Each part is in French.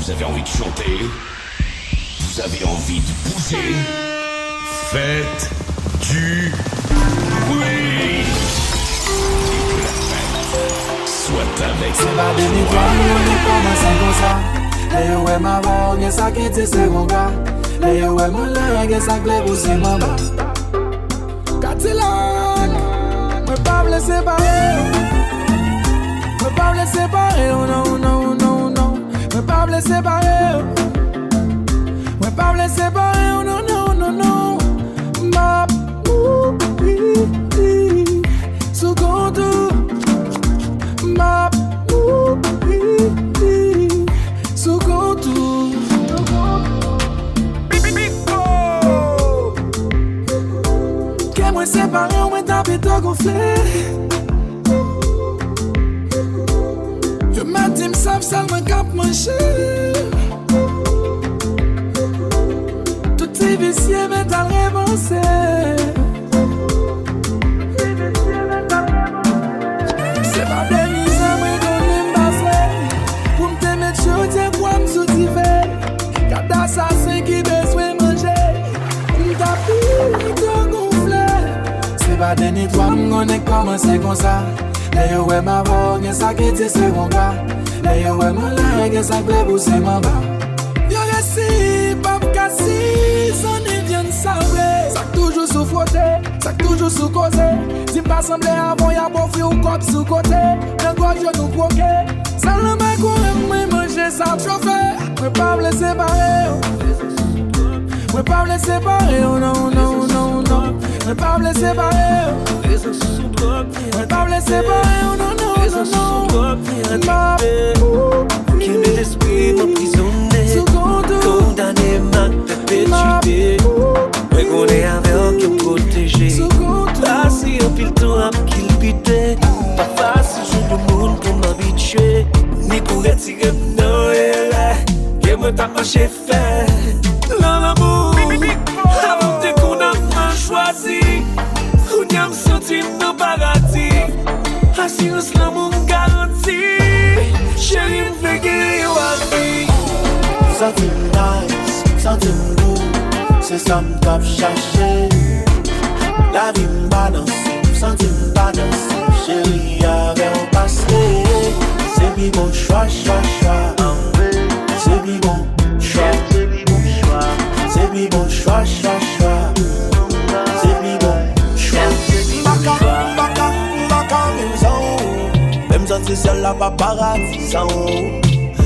Vous avez envie de chanter? Vous avez envie de bouger? Faites du bruit! Et que la fête soit avec C'est pas des mitoines, on est pas dans 5 comme ça. Et ouais, ma voix, y'a ça qui dit c'est mon gars. Et ouais, mon langue, y'a ça qui plaît pour c'est maman. Cadillac, me pas me laisser séparer. Me pas me laisser séparer, oh non, non, non, non. Me pas me laisser séparer. Me pas me laisser séparer, oh non, non, non, non. Ma sous contour. Ma sous contour. Qu'est moi séparé, on m'a tapé tout gonflé. Yo m'a dit m'savent seulement cap manché. Tout est vicié mais t'as révancé. C'est pas des misères mais qu'on aime passer. Pour m'te mettre chaud, tiens quoi m'soutiver. Y'a d'assassin qui besoin manger. M'tapis, tout gonflé. C'est pas des nettoies, m'gonne commencer comme ça. Les ouais ma voix, y'a ça qui dit c'est mon gars. Les ouais mon langue, y'a ça qui plaît pour c'est mon bas. Y'a réussi, pas m'cassi, son est bien sablé. Ça toujours sous frotter, ça toujours sous causer. Si m'pas semblé avant, y'a bon fri ou cop sous côté. D'un gros genou croqué, ça le mec ou aime manger ça chauffer. Me pas me laisser séparer, me pas me laisser séparer, oh non, non, non, non. Me pas me laisser séparer, me pas me laisser séparer, oh non, non, non, non. Ma qui met l'esprit m'emprisonné, condamné m'a perpétuité. Mais qu'on est avec qui me protéger. Passer un pile temps à qu'il pité. Pas facile, je le monde pour m'habituer. Ni pour retirer non et là, que me t'a marché fait. Dans l'amour, avant de qu'on a mal choisi. On y a me senti dans le paradis. Assurance l'amour garantie. Chérie m'fait guérir à vie. something nice, something good. C'est ça m'tap cherché. La vie m'balance, something balance. Chérie avec un passé. C'est bi bon choix, choix, choix. C'est bi bon choix, c'est bi bon choix. C'est bi bon choix, choix, choix. C'est bi bon choix, c'est bi bon choix. Baka maison, même si c'est la paparazzi ça.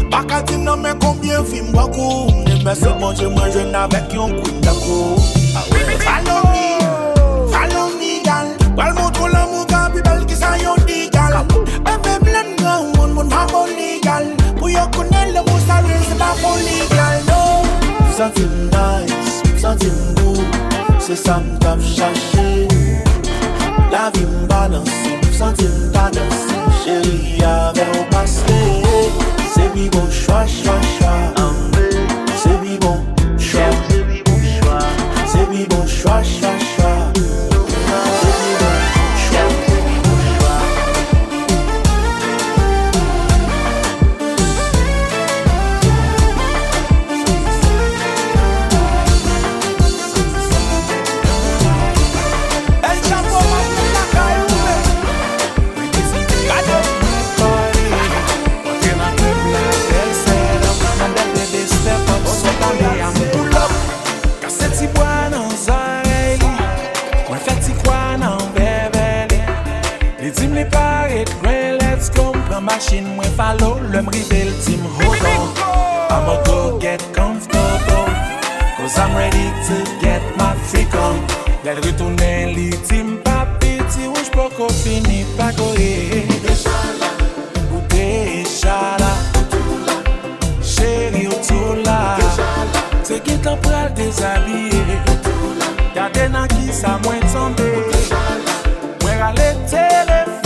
Baka ti non mais combien film beaucoup. Mais c'est bon Dieu moi je n'avais qu'un coup d'accord. Follow me, gal. Wal moto l'amour ka pi bel ki sa yon di gal. Même l'en grand mon ma boni gal. Pour yo connaître le mot ça c'est pas folie gal. No. Something nice, something good. C'est ça m't'a cherché. La vie m'balance, something balance. Chérie avec un passé. C'est bi bon choix, choix, choix. C'est bi bon choix, c'est bi bon choix. C'est bi bon choix, choix, choix. Machine mwen follow, le m'rivel team hold on. I'ma go get comfortable, cause I'm ready to get my freak on. L'el retourne li team papi, ti ou j'poko fini pa goye. Ou Deshala, chéri ou tout la. Se ki tan pral déshabillé, gade nan ki sa mwen tombe. Mwen rale téléphone,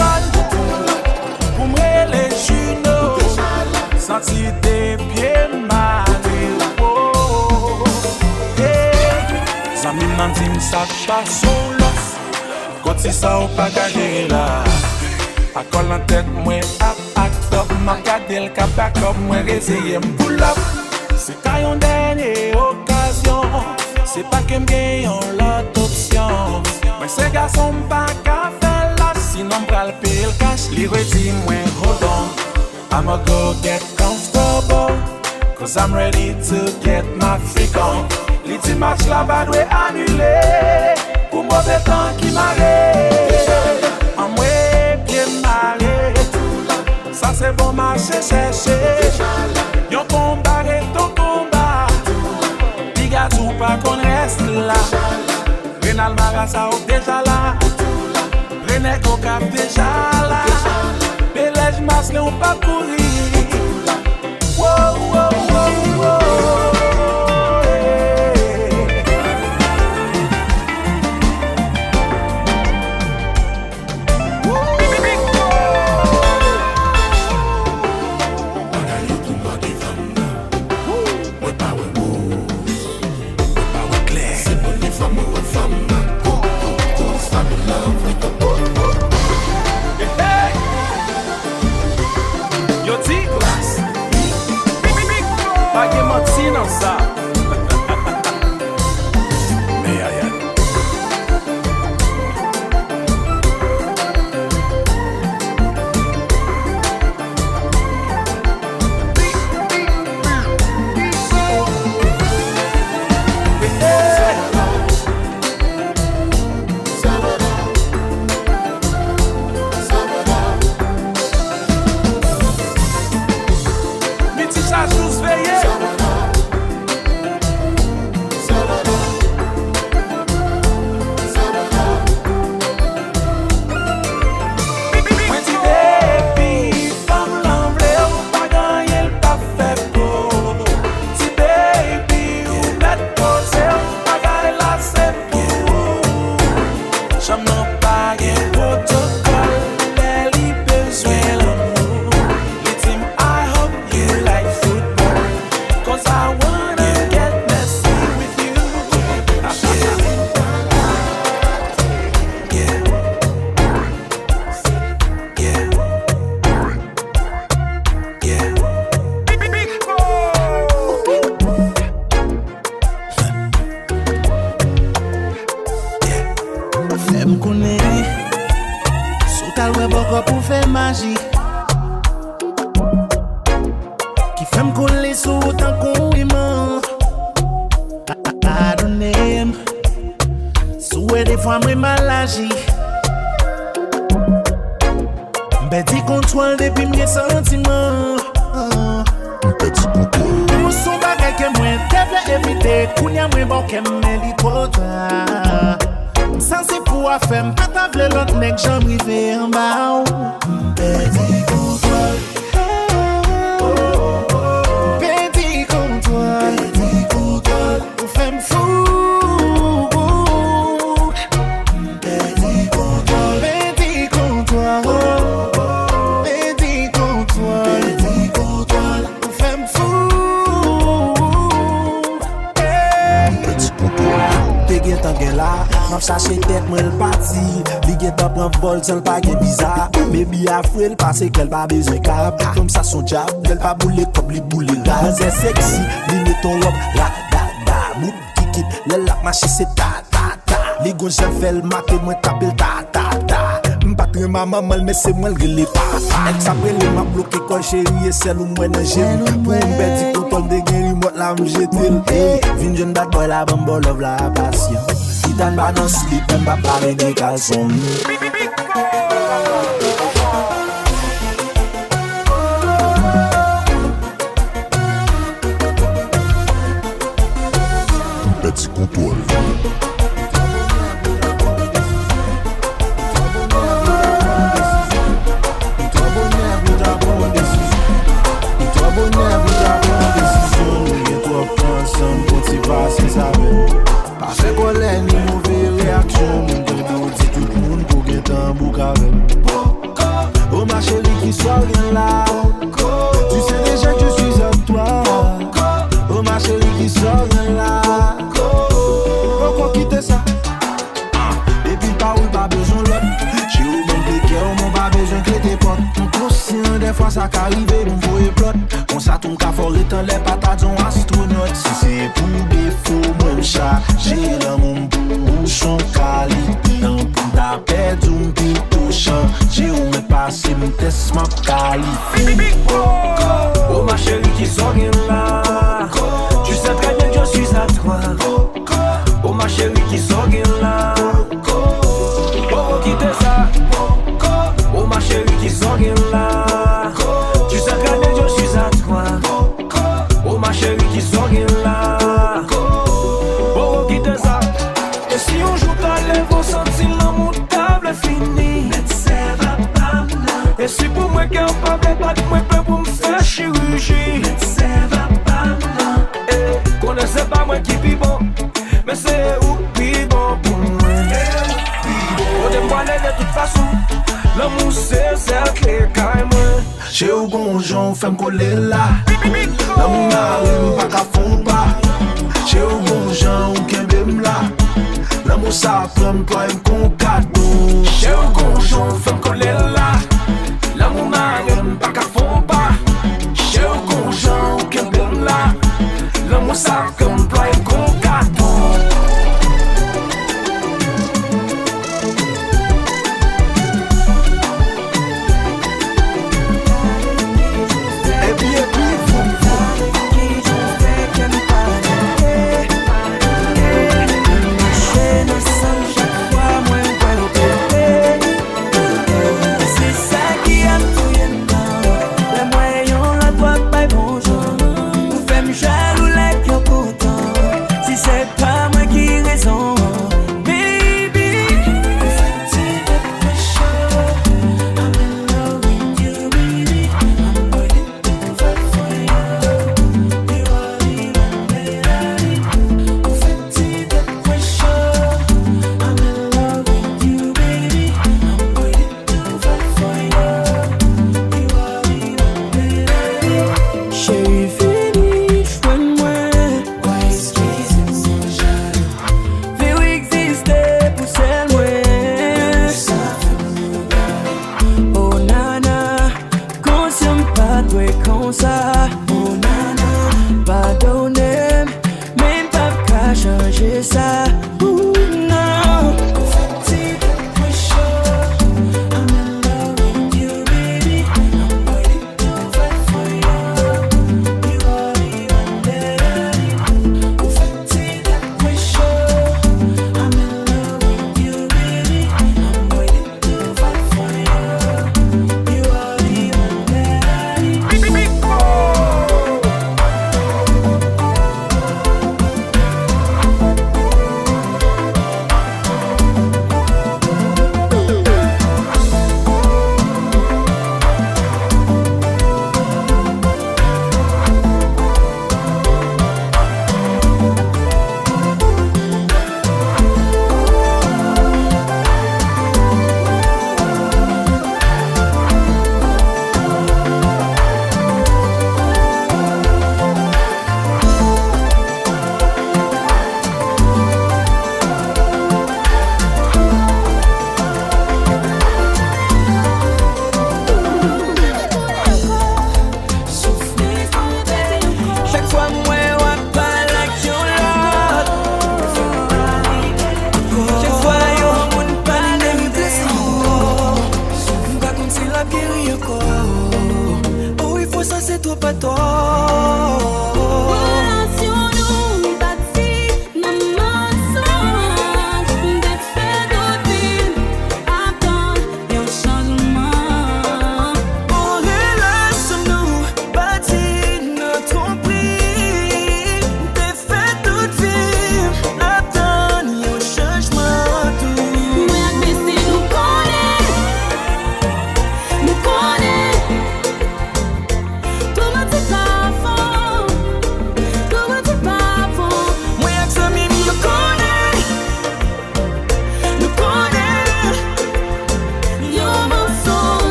les jumeaux, senti des pieds malés. Zami m'andim ça pas son los. Quand si ça ou pas gagné là. A col en tête moi up act up. Ma gade le cap back up moi réveillé m'pull up. c'est qu'à une dernière occasion. C'est pas que m'gagne l'autre option. Mais ces garçons pas qu'à faire là, sinon m'pral payer le cash. Li redit moi hold on, I'ma go get comfortable, cause I'm ready to get my freak on. Li ti match la ba dwe annulé, pour mauvais temps qui m'arrête. En moi bien m'arrête, ça c'est bon marché chercher. Yon combat et ton combat, diga tout pas qu'on reste là. Renal Marassa ou déjà là, René Kokap déjà là. Belège masque on pas courir. Wow, wow, wow, wow. Parce qu'elle pas besoin cap, comme ça son job, elle pas boule comme les boules là, c'est sexy, lui met ton robe, la da da, bout kikit, le lac marché c'est ta ta ta, les gons j'en fais le matin, moi t'appelle ta ta ta, m'patre ma maman mais c'est moi le relais pas, ex après le m'a bloqué quand chérie et celle où moi n'a j'aime, pour une bête contrôle de guerre, moi la m'jeter, vin jeune bad boy la bambo love la passion, il t'en pas dans slip, elle pas parler des caleçons. Petit contrôle. Parce qu'on est ni mauvaise réaction, mon gars, dit tout le monde pour get un bouc avec. Oh ma chérie qui soit bien là, tu sais déjà que je suis à toi. Oh ma chérie qui soit bien là. Pourquoi quitter ça? Et puis pas où pas besoin l'autre. J'ai oublié que mon pas besoin que tes potes. Mon conscient des fois ça qu'arrive, mon voyez plot. On s'attend carton qu'a foré dans les patates en astronaute. Si c'est pour défaut, moi chargé dans mon bouchon qualité. Dans pour ta perdu un pito changer ou me passer mon test ma qualifié. Oh ma chérie qui sort là. Tu sais très bien que je suis à toi. Oh ma chérie qui sort là. Oh quitte ça. Oh ma chérie qui sort là. Tu sais très bien que je suis à toi. Oh ma chérie qui sort là. Oh quitte ça. Et si on joue ta lèvre, on sentit l'amour table fini. Et si pour moi qu'un pas pas de moi pour me faire chirurgie. Connaissez pas moi qui pis bon, mais c'est où pis bon pour moi. On est moelleux de toute façon, l'amour c'est celle qui est moi. J'ai eu bon Jean, fais me coller là. L'amour n'a pas qu'à fond pas. J'ai eu bon Jean, ou qu'un bim là. L'amour ça prend toi un con cadeau. J'ai eu bon Jean, fais me coller là. L'amour n'a pas qu'à fond pas. J'ai eu bon Jean, ou qu'un bim là. L'amour ça comme toi un con cadeau.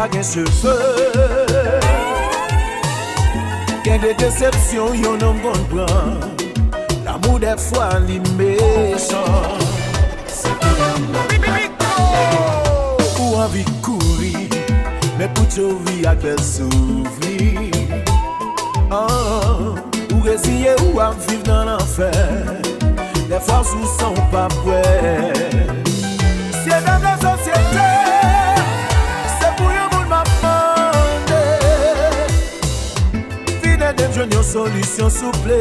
pas qu'un cheveu. Qu'un des déceptions, y'en homme comprend. L'amour des fois, il méchant. Ou envie de courir, mais pour te vie à quel souvenir. Ou résigner ou à vivre dans l'enfer. Les forces où sont pas prêts. Si dans la société, c'est pour un monde m'apprendre. Fidèle des jeunes, une solution souple.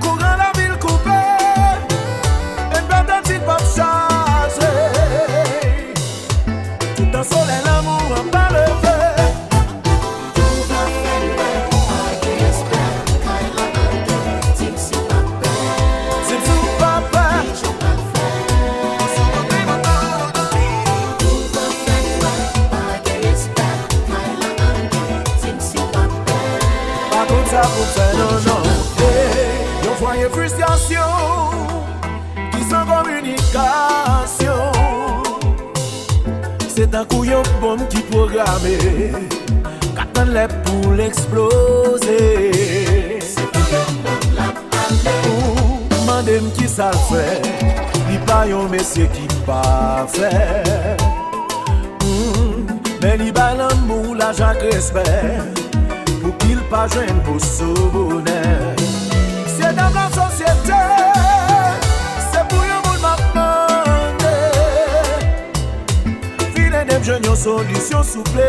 Courant la ville coupée, une bataille pas chargée. Tout un soleil, l'amour en pas levé. Yon voyait frustration qui sans communication. C'est un couillon bombe qui programmé qu'attend les pour l'exploser. Mandem qui ça fait, li pas yon monsieur qui pas fait. Mais li ba l'amour la Jacques respect. Pour qu'il pas joindre pour bonheur. C'est dans la société, c'est pour un monde m'apprendre. Filet des jeunes, une solution souple.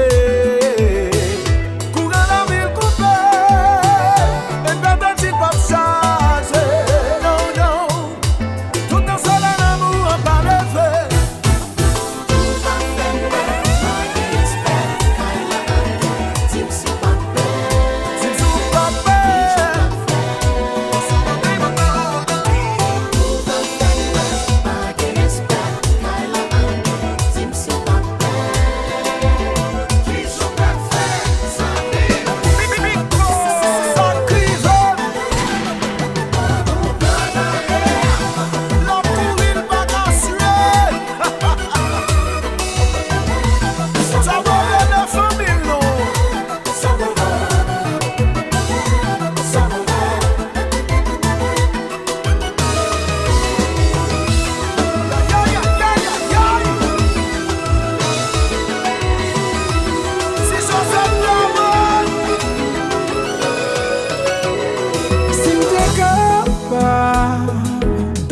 Courant la ville coupée, une bataille pas chargée. Non, non, tout un seul amour en pas levé.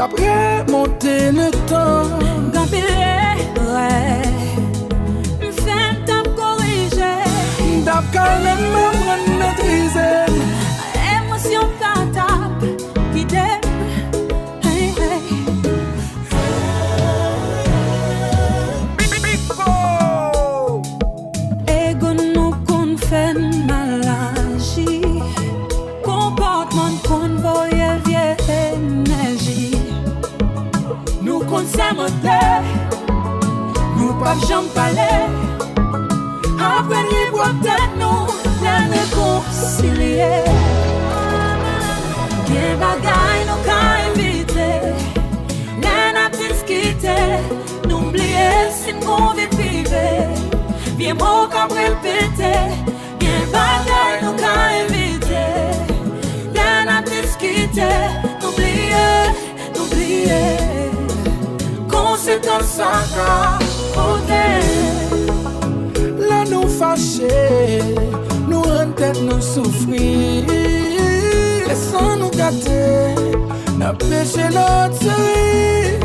Après monter le temps, m'fait t'ap corriger, d'ap calme m'apprendre maîtriser. Émotion t'attape, qui t'aime, hey, hey. Ego nous qu'on fait malagie, comportement qu'on voyait vieille énergie. Nous qu'on s'aimait, nous pas jamais parler. Après les boîtes de nous, les réconcilier. Quel bagaille nous qu'a invité, les natifs quittés, n'oubliez si nous vivons privé. Viens moi qu'à répéter, quel bagaille nous qu'a invité, les natifs quittés, n'oubliez. Conséquence ça qu'a là nous fâchés, nous en tête nous souffrir. Laissons nous gâter, n'a péché notre série.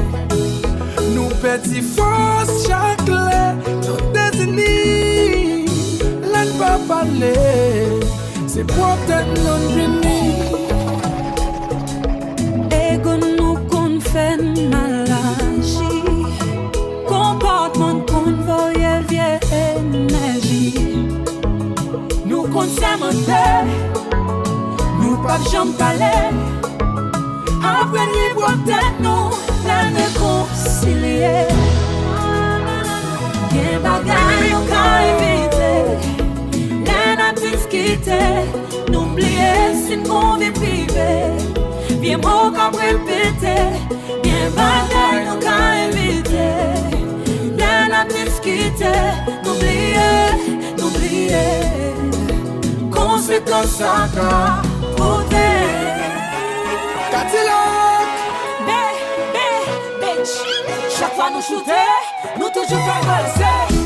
Nous petits force chaque lait, nos désignés. Là ne pas parler, c'est pour tête non béni. Ego nous qu'on fait malagie, comportement qu'on voyait vieille énergie. Nous qu'on s'aimait, nous pas jamais parler. Après les boîtes de nous, les réconcilier. Quel bagaille nous qu'a évité, les natifs quittés, n'oubliez si nous vivons privé. Viens moi qu'à répéter, bien bagaille nous qu'a évité, les natifs quittés, n'oubliez Africa Saka Ode Cadillac Bitch chaque fois nous shooter nous toujours progresser.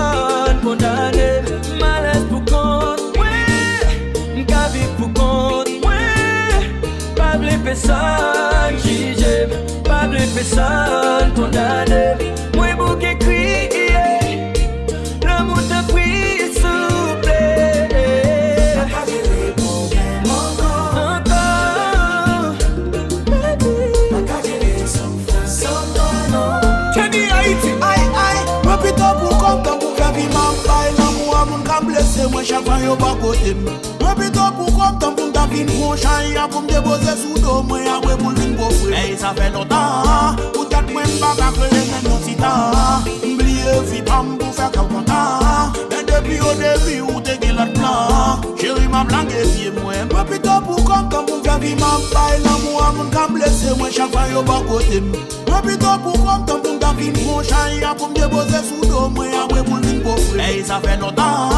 personne condamné. Malaise pour compte, ouais. M'ka vivre pour compte, ouais. Pas blé personne jugé, pas blé personne condamné. Moi bouquet crier, l'amour te prie s'il plaît. Moi chaque fois yo pas côté moi plutôt pour comme tant pour ta vie prochain ya pour me déposer sous dos moi après pour vinn beau frère et ça fait longtemps pour tête moi pas que les mêmes titans oublier vie pam pour faire comme content mais depuis au début où t'es qui l'autre plan chérie m'a blanqué pied moi plutôt pour comme tant pour ta vie m'a pas l'amour mon cam blessé moi chaque fois yo pas côté moi plutôt pour comme tant pour ta vie prochain ya pour me déposer sous dos moi après pour vinn beau frère et ça fait longtemps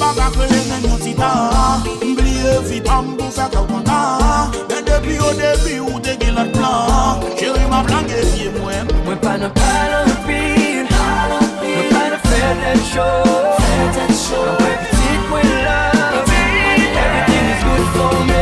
pas que les mêmes titans oublier vie pam pour faire comme content mais depuis au début où t'es qui l'autre plan chérie m'a blanqué pied moi pas ne pas l'empile moi pas ne faire des choses moi petite moi love everything is good for me.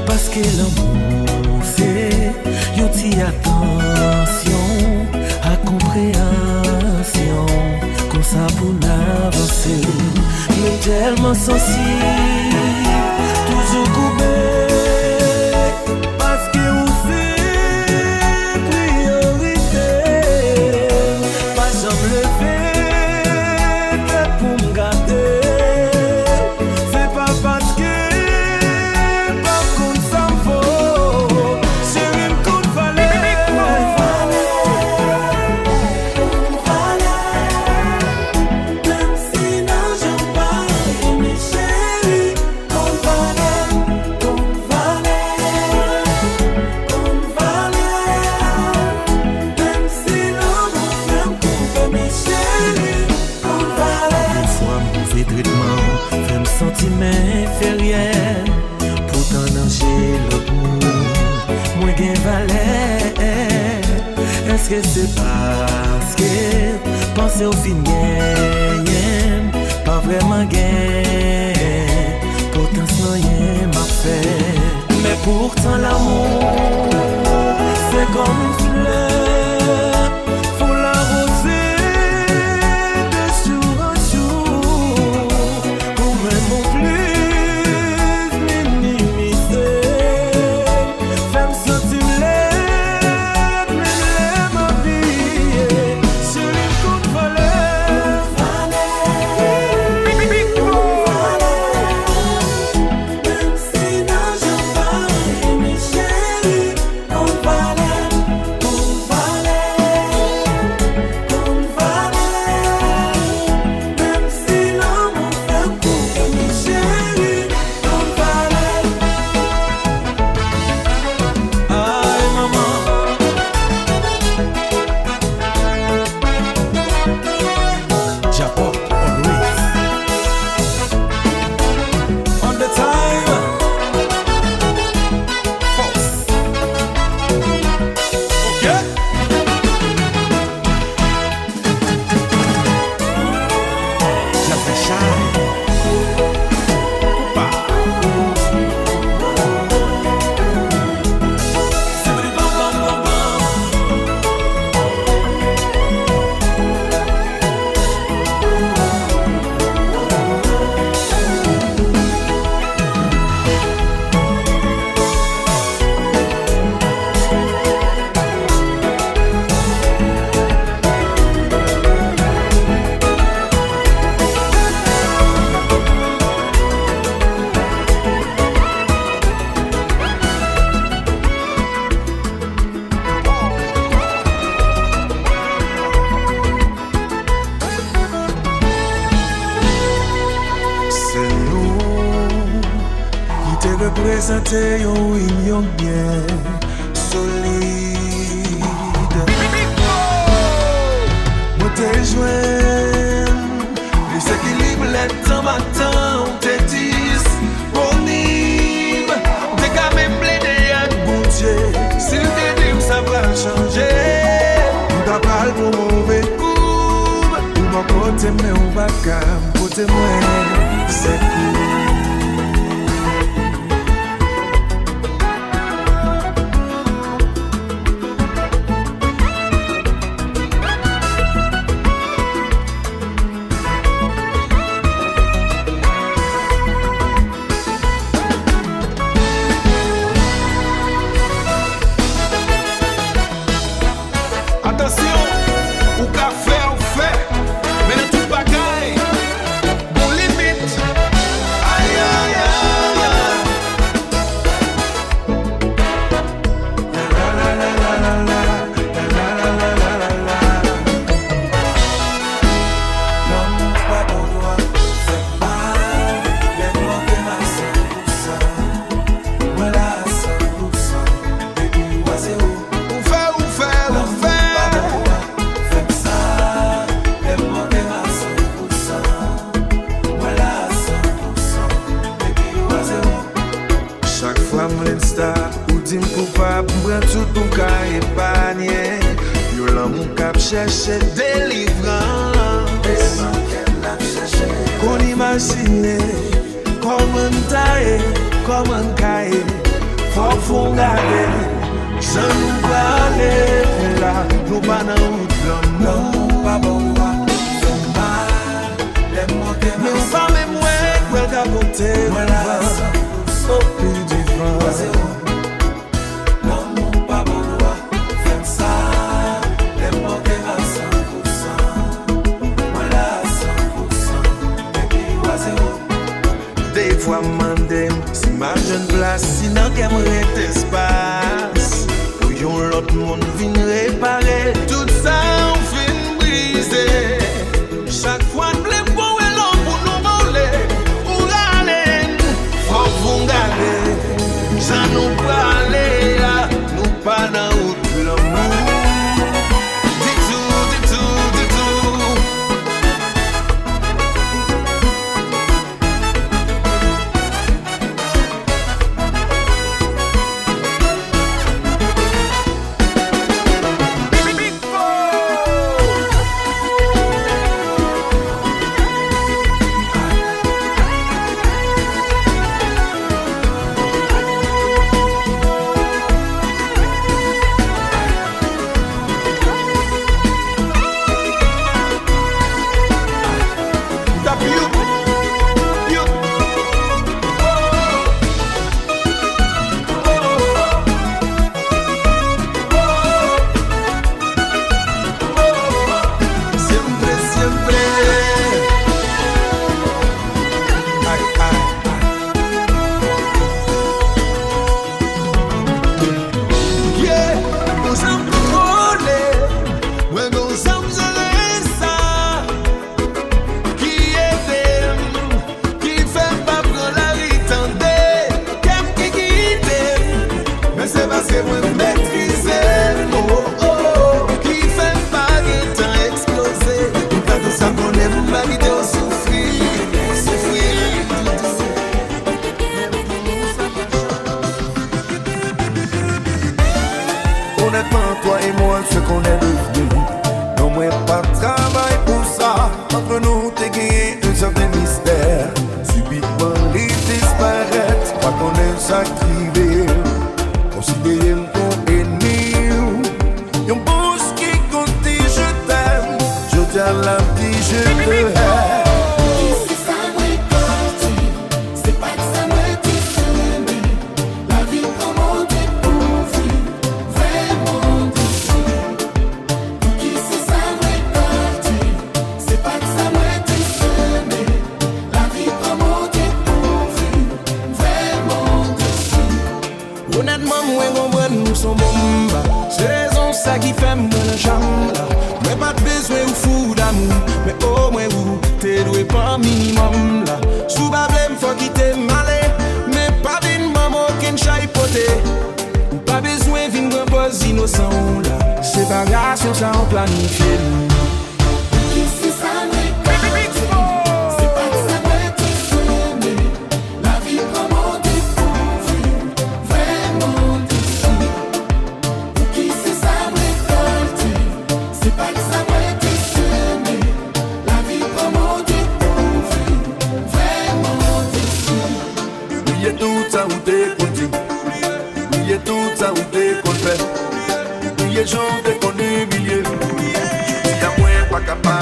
Parce que l'amour c'est yon ti attention à compréhension comme ça pour n'avancer mais tellement sensible toujours coupé parce que on c'est priorité pas jamais lever tête pour me garder. Pourtant danger l'autre monde moi gain valet. Est-ce que c'est parce que penser au fin gain pas vraiment gain pourtant sans rien m'a fait mais pourtant l'amour c'est comme une fleur faut l'arroser de jour en jour pour même au plus représenter une union bien solide. Moi t'ai joint, les équilibres, les temps matin, on te dit, bonib, t'es quand même blindé à bon Dieu. Si t'es dit, ça va changer. On t'a parlé pour mauvais coup, ou mon côté, mais on va calme, côté moi, c'est cool. chercher délivrance. Qu'on imagine comment tailler, comment cailler. Faut qu'on garde. Je nous parle là, nous pas dans l'autre l'amour. Pas bon, mais on va même ouais, capoter. Voilà, au plus du vent. Des fois mandem, si ma jeune place, sinon qu'elle me espace. Pour yon l'autre monde vient réparer, tout ça on fin briser. Chaque fois de blé pour l'homme pour nous voler, pour aller, faut vous garder. Ça nous parler, nous pas dans autre l'amour. Honnêtement, toi et moi, ce qu'on est devenu, non, moi, pas de travail pour ça. Entre nous, t'es gagné un certain mystère. Subitement, il disparaît, pas qu'on est sacrivé. Considérez-moi ton ennemi. Yon bouche qui compte dit je t'aime. Je tiens la vie, je te hais. Honnêtement, moi, comprends, nous sommes bons. C'est raison ça qui fait mon chambre. Mais pas de besoin ou fou d'amour. Mais au moins, vous, t'es doué pas minimum là. Sous problème, faut quitter malé. Mais pas d'une maman, côté. Pas besoin de venir pose innocent là. Séparation ça on planifie. Qui c'est ça c'est pas que ça va être semé. La vie comment découvrir vraiment d'ici. Qui c'est ça récolter. C'est pas que ça va être semé. La vie comment découvrir vraiment d'ici. Oubliez tout ça où t'es connu. Oubliez tout ça où t'es fait. Oubliez gens t'es connu humilié. Si à moi pas capable.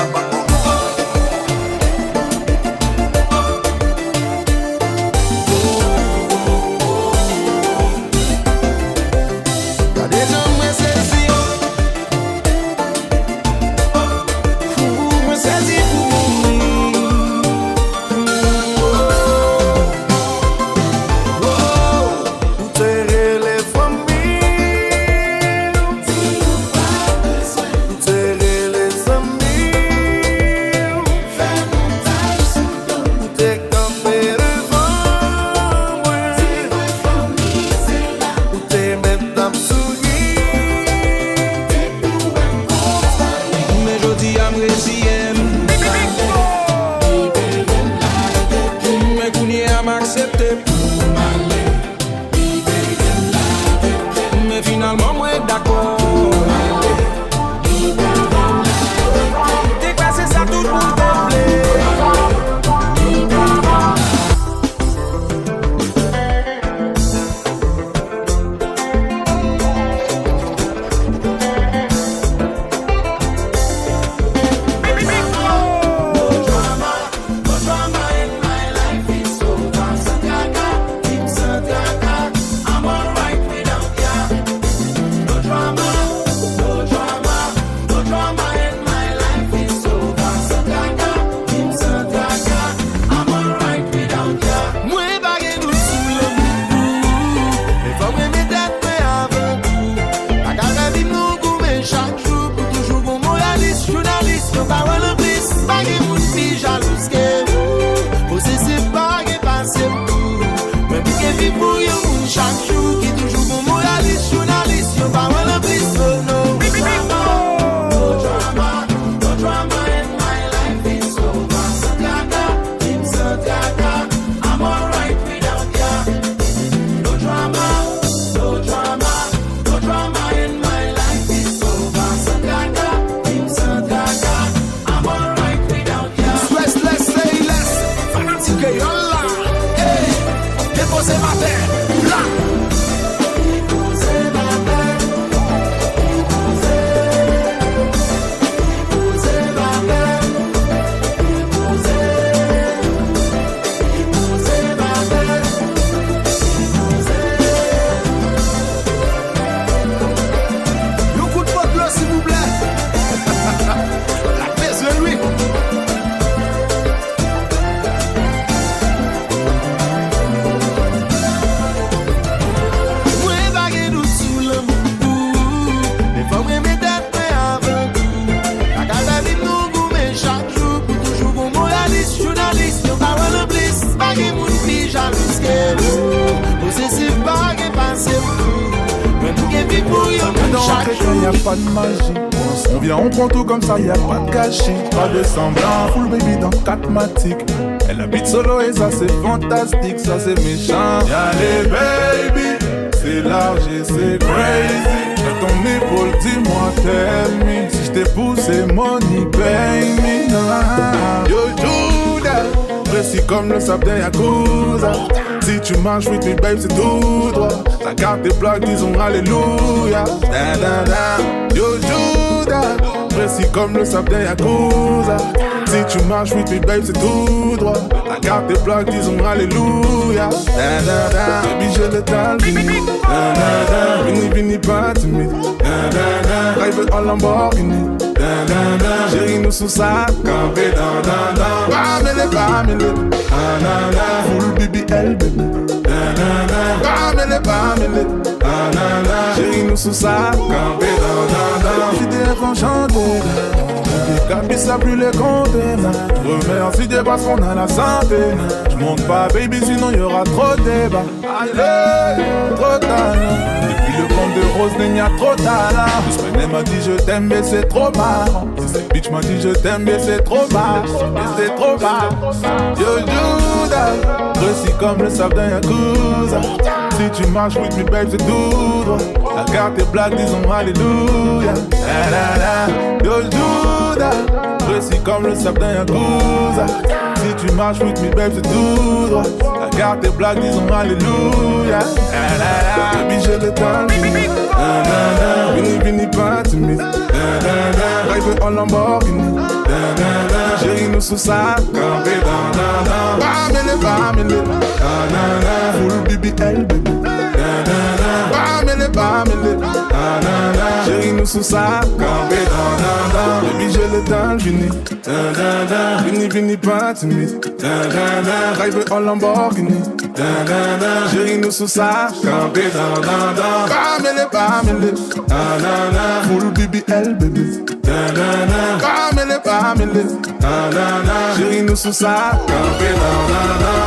Pas de magie, on vient, on prend tout comme ça, y'a pas de gâchis. Pas de semblant, full baby dans 4 matiques. Elle habite solo et ça c'est fantastique, ça c'est méchant. Y'a les baby, c'est large et c'est crazy. Sur ton épaule, dis-moi tell me. Si j't'ai poussé, money pay me. Yo Judas, précis comme le sable d'un Yakuza. Si tu marches with me babe c'est tout droit. Ta carte des blocs disons alléluia. Da, da, da. Yo Judas, précis comme le sable d'un Yakuza. Si tu marches with me babe c'est tout droit. Ta carte des blocs disons alléluia. Da, da, da. Baby je l'étale vini. Da, da, da. Vini vini pas timide. Da, da, da. Drive en Lamborghini. Da, da, da. Chérie nous sous sa campé. Da, da, da. Bamele bamele. Da, da, da. Full BBL baby. Da, da, da. Bamele bamele. Da, da, da. Chérie nous sous sa campé. Da, da, da. J'étais enchanté. Capi ça plus les compter. Remercie Dieu parce qu'on a la santé. J'monte pas baby sinon y'aura trop de débat. Allez, trop tard. Depuis le compte de rose il y a trop tard. L'Espagnol m'a dit je t'aime mais c'est trop marrant. Cette bitch m'a dit je t'aime mais c'est trop bas. Mais c'est trop bas. Yo Judas, précis comme le sable d'un Yakuza. Si tu marches with me babe c'est tout droit. La carte est black disons alléluia. Yo Judas, précis comme le sable d'un Yakuza. Si tu marches with me babe c'est tout droit. La carte est black disons alléluia. Baby j'ai le temps. Vini vini pas timide. Drive en Lamborghini. Chérie nous sous ça. Campé dans. Bamele. Full BBL baby. Bamele. Chérie nous sous ça. Campé dans. Baby j'ai le temps vini. Vini pas timide. Drive en Lamborghini. Chérie nous sous ça. Campé dans. Bamele. Full BBL baby. Bamele. Chérie nous sous ça. Campé dans.